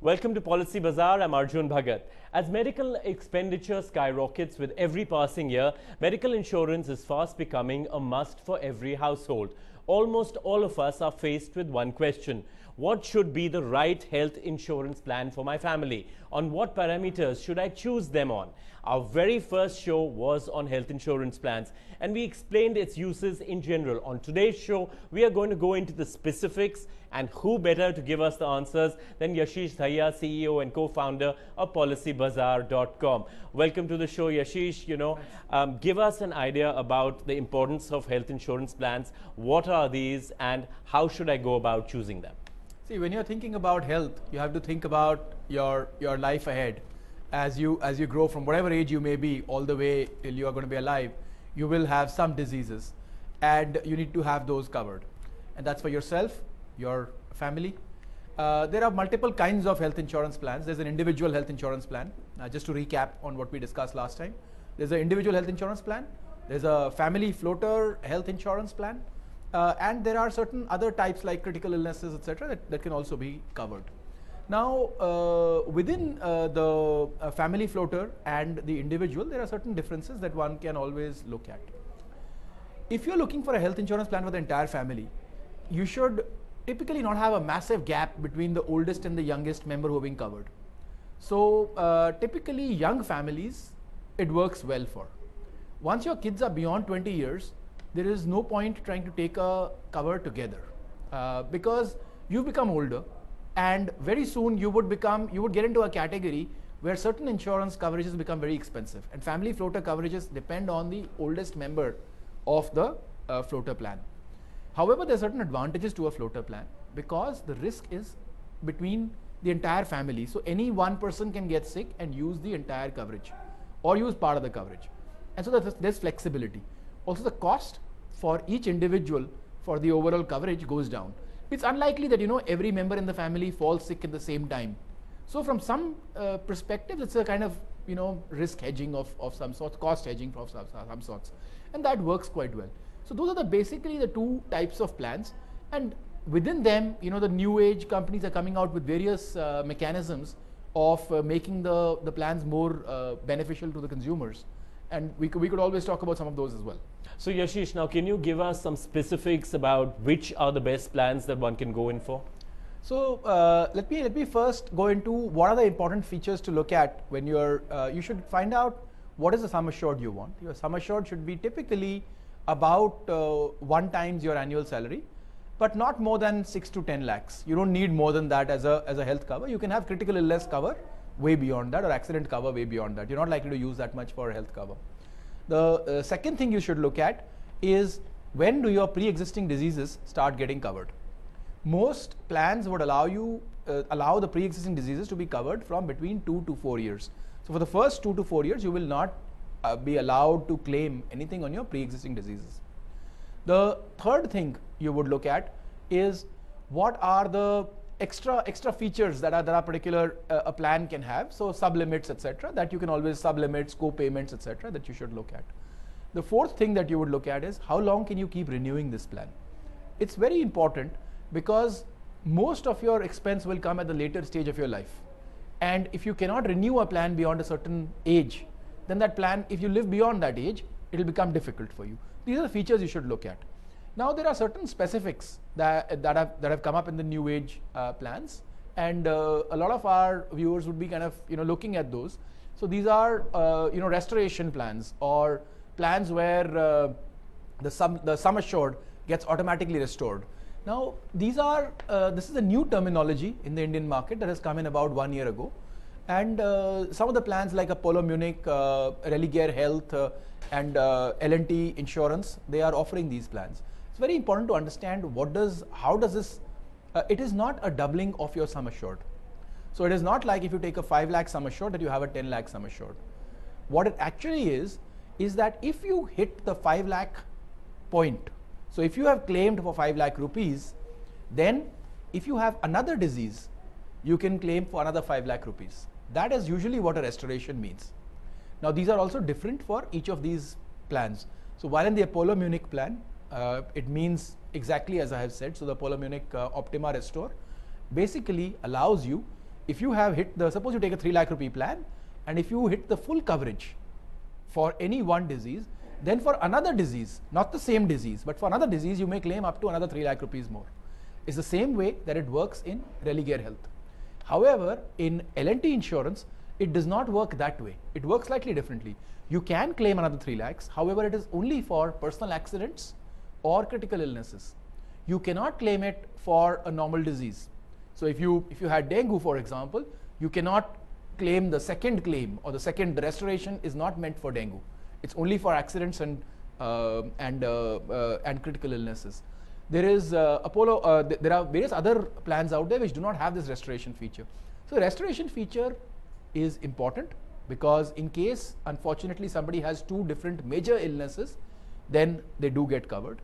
Welcome to Policy Bazaar. I'm Arjun Bhagat. As medical expenditure skyrockets with every passing year, medical insurance is fast becoming a must for every household. Almost all of us are faced with one question: what should be the right health insurance plan for my family? On what parameters should I choose them on? Our very first show was on health insurance plans, and we explained its uses in general. On today's show, we are going to go into the specifics, and who better to give us the answers than Yashish Dhaya, CEO and co-founder of PolicyBazaar.com. Welcome to the show, Yashish. Give us an idea about the importance of health insurance plans. What are these, and how should I go about choosing them? See, when you're thinking about health, you have to think about your life ahead. As you grow from whatever age you may be, all the way till you are going to be alive, you will have some diseases, and you need to have those covered. And that's for yourself, your family. There are multiple kinds of health insurance plans. There's an individual health insurance plan. Just to recap on what we discussed last time, there's an individual health insurance plan. There's a family floater health insurance plan. And there are certain other types like critical illnesses, etc., that can also be covered. Now, within the family floater and the individual, there are certain differences that one can always look at. If you're looking for a health insurance plan for the entire family, you should typically not have a massive gap between the oldest and the youngest member who are being covered. So typically young families, it works well for. Once your kids are beyond 20 years, there is no point trying to take a cover together because you've become older, and very soon you would get into a category where certain insurance coverages become very expensive, and family floater coverages depend on the oldest member of the floater plan. However, there are certain advantages to a floater plan because the risk is between the entire family. So any one person can get sick and use the entire coverage or use part of the coverage. And so there's flexibility. Also, the cost for each individual for the overall coverage goes down. It's unlikely that every member in the family falls sick at the same time. So from some perspective, it's a kind of risk hedging of some sort, cost hedging of some sorts, and that works quite well. So those are basically the two types of plans, and within them, the new age companies are coming out with various mechanisms of making the plans more beneficial to the consumers. And we could always talk about some of those as well. So Yashish, now can you give us some specifics about which are the best plans that one can go in for? So let me first go into what are the important features to look at when you should find out what is the sum assured you want. Your sum assured should be typically about 1 times your annual salary, but not more than 6 to 10 lakhs. You don't need more than that as a health cover. You can have critical illness cover way beyond that, or accident cover way beyond that. You're not likely to use that much for a health cover. The second thing you should look at is when do your pre-existing diseases start getting covered. Most plans would allow the pre-existing diseases to be covered from between 2 to 4 years. So for the first 2 to 4 years, you will not be allowed to claim anything on your pre-existing diseases. The third thing you would look at is what are the extra features that are particular a plan can have. So sublimits, etc., that you can always sublimits, co-payments, etc., that you should look at. The fourth thing that you would look at is how long can you keep renewing this plan. It's very important because most of your expense will come at the later stage of your life, and if you cannot renew a plan beyond a certain age, then that plan, if you live beyond that age, it will become difficult for you. These are the features you should look at. Now there are certain specifics that have come up in the new age plans, and a lot of our viewers would be kind of looking at those. So these are restoration plans, or plans where the sum assured gets automatically restored. Now this is a new terminology in the Indian market that has come in about 1 year ago, and some of the plans like Apollo Munich, Religare Health, and L&T Insurance, they are offering these plans. It's very important to understand how does this, it is not a doubling of your sum assured. So it is not like if you take a 5 lakh sum assured that you have a 10 lakh sum assured. What it actually is that if you hit the 5 lakh point, so if you have claimed for 5 lakh rupees, then if you have another disease, you can claim for another 5 lakh rupees. That is usually what a restoration means. Now these are also different for each of these plans. So while in the Apollo Munich plan, it means exactly as I have said. So the Apollo Munich OPTIMA Restore basically allows you, if you have hit the, suppose you take a 3 lakh rupee plan, and if you hit the full coverage for any one disease, then for another disease, not the same disease, but for another disease, you may claim up to another 3 lakh rupees more. It's the same way that it works in Religare Health. However, in L&T insurance, it does not work that way. It works slightly differently. You can claim another 3 lakhs. However, it is only for personal accidents or critical illnesses. You cannot claim it for a normal disease. So if you had dengue, for example, you cannot claim the second claim, or the second restoration is not meant for dengue. It's only for accidents and critical illnesses. There is Apollo. There are various other plans out there which do not have this restoration feature. So the restoration feature is important because in case, unfortunately, somebody has 2 different major illnesses, then they do get covered.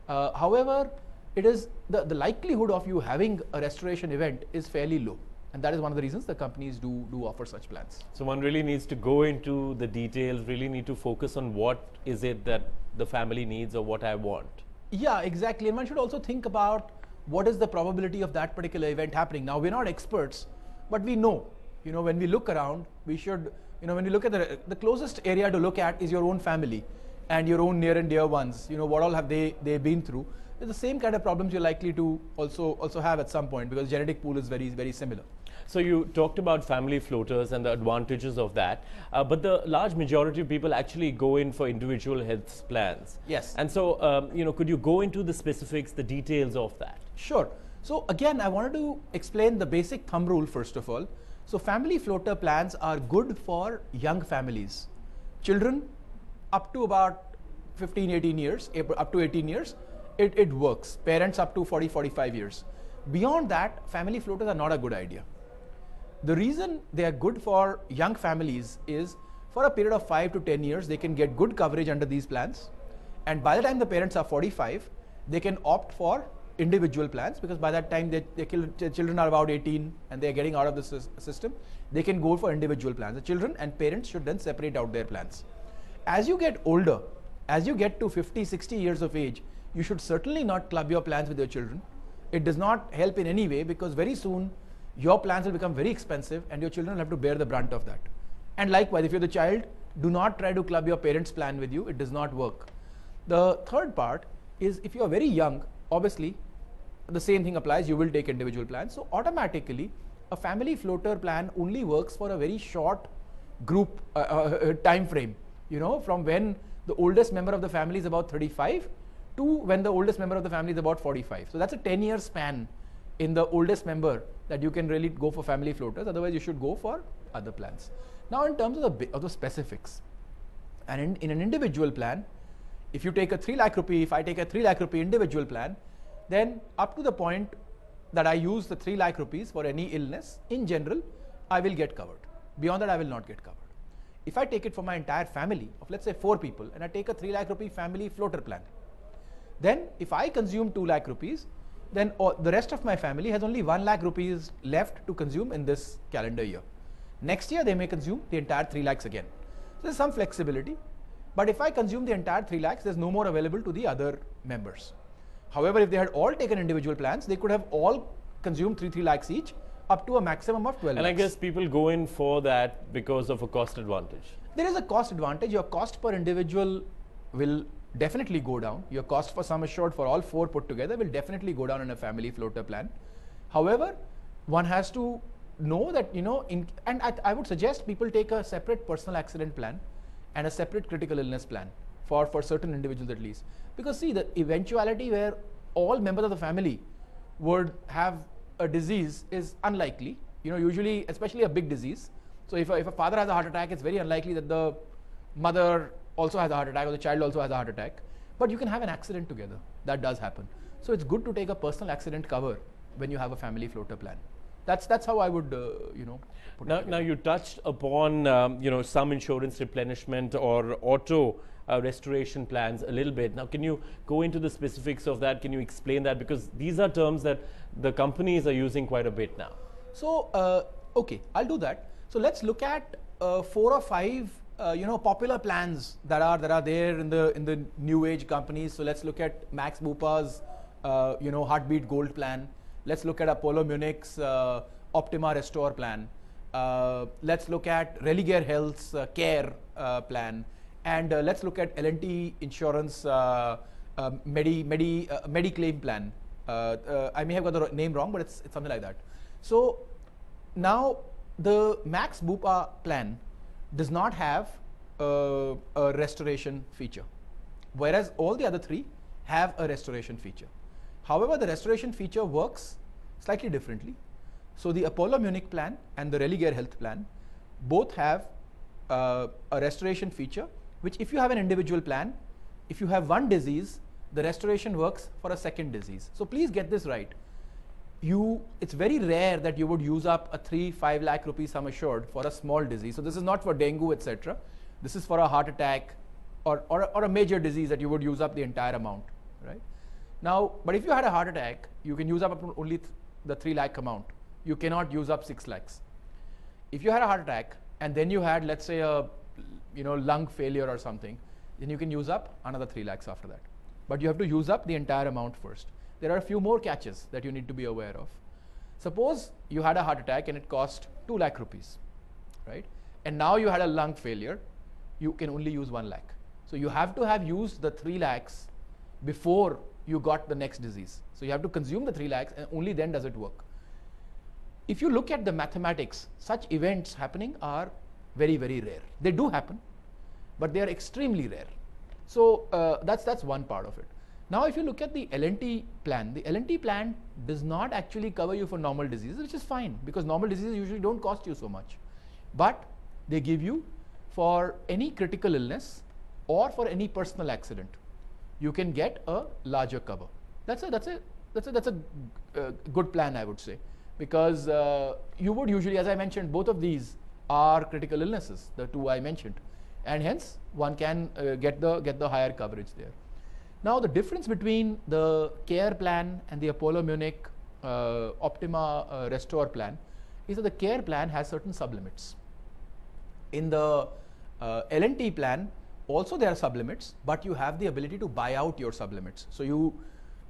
However, it is the likelihood of you having a restoration event is fairly low. And that is one of the reasons the companies do offer such plans. So one really needs to go into the details, really need to focus on what is it that the family needs or what I want. Yeah, exactly. And one should also think about what is the probability of that particular event happening. Now, we're not experts, but we know, when we look around, we should, when you look at the closest area to look at is your own family and your own near and dear ones. What all have they been through. It's the same kind of problems you're likely to also have at some point, because genetic pool is very, very similar. So you talked about family floaters and the advantages of that, but the large majority of people actually go in for individual health plans. Yes. And so, could you go into the specifics, the details of that? Sure. So again, I wanted to explain the basic thumb rule first of all. So family floater plans are good for young families. Children up to about 15, 18 years, up to 18 years, it works. Parents up to 40, 45 years. Beyond that, family floaters are not a good idea. The reason they are good for young families is for a period of 5 to 10 years, they can get good coverage under these plans. And by the time the parents are 45, they can opt for individual plans, because by that time their children are about 18 and they are getting out of the system. They can go for individual plans. The children and parents should then separate out their plans. As you get older, as you get to 50, 60 years of age, you should certainly not club your plans with your children. It does not help in any way, because very soon your plans will become very expensive and your children will have to bear the brunt of that. And likewise, if you're the child, do not try to club your parents' plan with you. It does not work. The third part is, if you are very young, obviously the same thing applies. You will take individual plans. So automatically, a family floater plan only works for a very short group time frame. From when the oldest member of the family is about 35 to when the oldest member of the family is about 45. So that's a 10-year span in the oldest member that you can really go for family floaters. Otherwise, you should go for other plans. Now, in terms of the specifics, and in an individual plan, if you take a 3 lakh rupee, if I take a 3 lakh rupee individual plan, then up to the point that I use the 3 lakh rupees for any illness, in general, I will get covered. Beyond that, I will not get covered. If I take it for my entire family of, let's say, 4 people, and I take a 3 lakh rupee family floater plan, then if I consume 2 lakh rupees, then the rest of my family has only 1 lakh rupees left to consume in this calendar year. Next year, they may consume the entire 3 lakhs again. So there's some flexibility. But if I consume the entire 3 lakhs, there's no more available to the other members. However, if they had all taken individual plans, they could have all consumed 3 lakhs each, up to a maximum of 12 lakhs. And I guess people go in for that because of a cost advantage. There is a cost advantage. Your cost per individual will definitely go down. Your cost for sum assured for all 4 put together will definitely go down in a family floater plan. However, one has to know that, and I would suggest people take a separate personal accident plan and a separate critical illness plan for certain individuals at least. Because see, the eventuality where all members of the family would have a disease is unlikely. Usually, especially a big disease. So if a father has a heart attack, it's very unlikely that the mother also has a heart attack or the child also has a heart attack. But you can have an accident together. That does happen. So it's good to take a personal accident cover when you have a family floater plan. That's how I would, put it. Now you touched upon, some insurance replenishment or auto restoration plans a little bit. Now, can you go into the specifics of that? Can you explain that? Because these are terms that the companies are using quite a bit now. So, okay, I'll do that. So let's look at 4 or 5, popular plans that are there in the new age companies. So let's look at Max Bupa's, Heartbeat Gold plan. Let's look at Apollo Munich's OPTIMA Restore plan. Let's look at Religare Health's Care plan. And let's look at L&T Insurance MEDICLAIM plan. I may have got the name wrong, but it's something like that. So now the Max Bupa plan does not have a restoration feature, whereas all the other three have a restoration feature. However, the restoration feature works slightly differently. So the Apollo Munich plan and the Religare Health plan both have a restoration feature, which if you have an individual plan, if you have one disease, the restoration works for a second disease. So please get this right. It's very rare that you would use up a 3-5 lakh rupee sum assured for a small disease. So this is not for dengue, etc. This is for a heart attack or a major disease that you would use up the entire amount, right? Now, but if you had a heart attack, you can use up only the 3 lakh amount. You cannot use up 6 lakhs. If you had a heart attack and then you had, let's say, a lung failure or something, then you can use up another 3 lakhs after that. But you have to use up the entire amount first. There are a few more catches that you need to be aware of. Suppose you had a heart attack and it cost 2 lakh rupees, right? And now you had a lung failure, you can only use 1 lakh. So you have to have used the 3 lakhs before you got the next disease. So you have to consume the 3 lakhs and only then does it work. If you look at the mathematics, such events happening are very, very rare. They do happen, but they are extremely rare. So that's one part of it. Now, if you look at the L&T plan, the L&T plan does not actually cover you for normal diseases, which is fine because normal diseases usually don't cost you so much. But they give you for any critical illness or for any personal accident, you can get a larger cover. That's a good plan, I would say, because you would usually, as I mentioned, both of these are critical illnesses, the two I mentioned, and hence one can get the higher coverage there. Now, the difference between the Care plan and the Apollo Munich OPTIMA Restore plan is that the Care plan has certain sublimits. In the L&T plan, also there are sublimits, but you have the ability to buy out your sublimits. So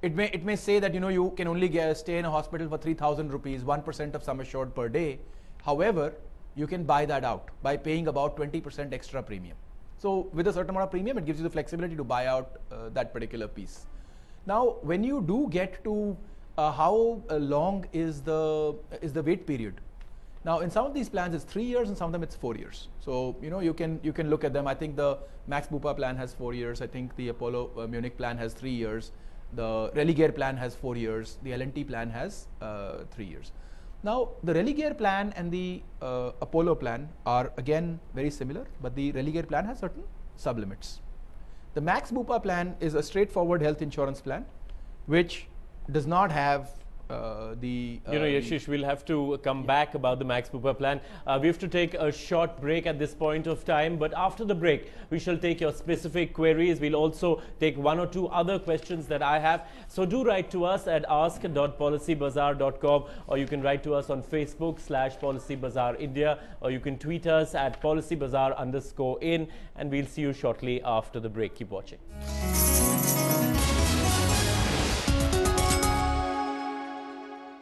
it may say that you can only stay in a hospital for 3,000 rupees, 1% of sum assured per day. However, you can buy that out by paying about 20% extra premium. So with a certain amount of premium, it gives you the flexibility to buy out that particular piece. Now, when you do get to how long is the wait period? Now, in some of these plans, it's 3 years, and some of them it's 4 years. So you can look at them. I think the Max Bupa plan has 4 years. I think the Apollo Munich plan has 3 years. The Religare plan has 4 years. The L&T plan has 3 years. Now, the Religare plan and the Apollo plan are again very similar, but the Religare plan has certain sublimits. The Max Bupa plan is a straightforward health insurance plan, which does not have Yashish, we'll have to come back about the Max Bupa plan. We have to take a short break at this point of time, but after the break, we shall take your specific queries. We'll also take 1 or 2 other questions that I have. So do write to us at ask.policybazaar.com, or you can write to us on Facebook /PolicyBazaarIndia, or you can tweet us at PolicyBazaar_in, and we'll see you shortly after the break. Keep watching.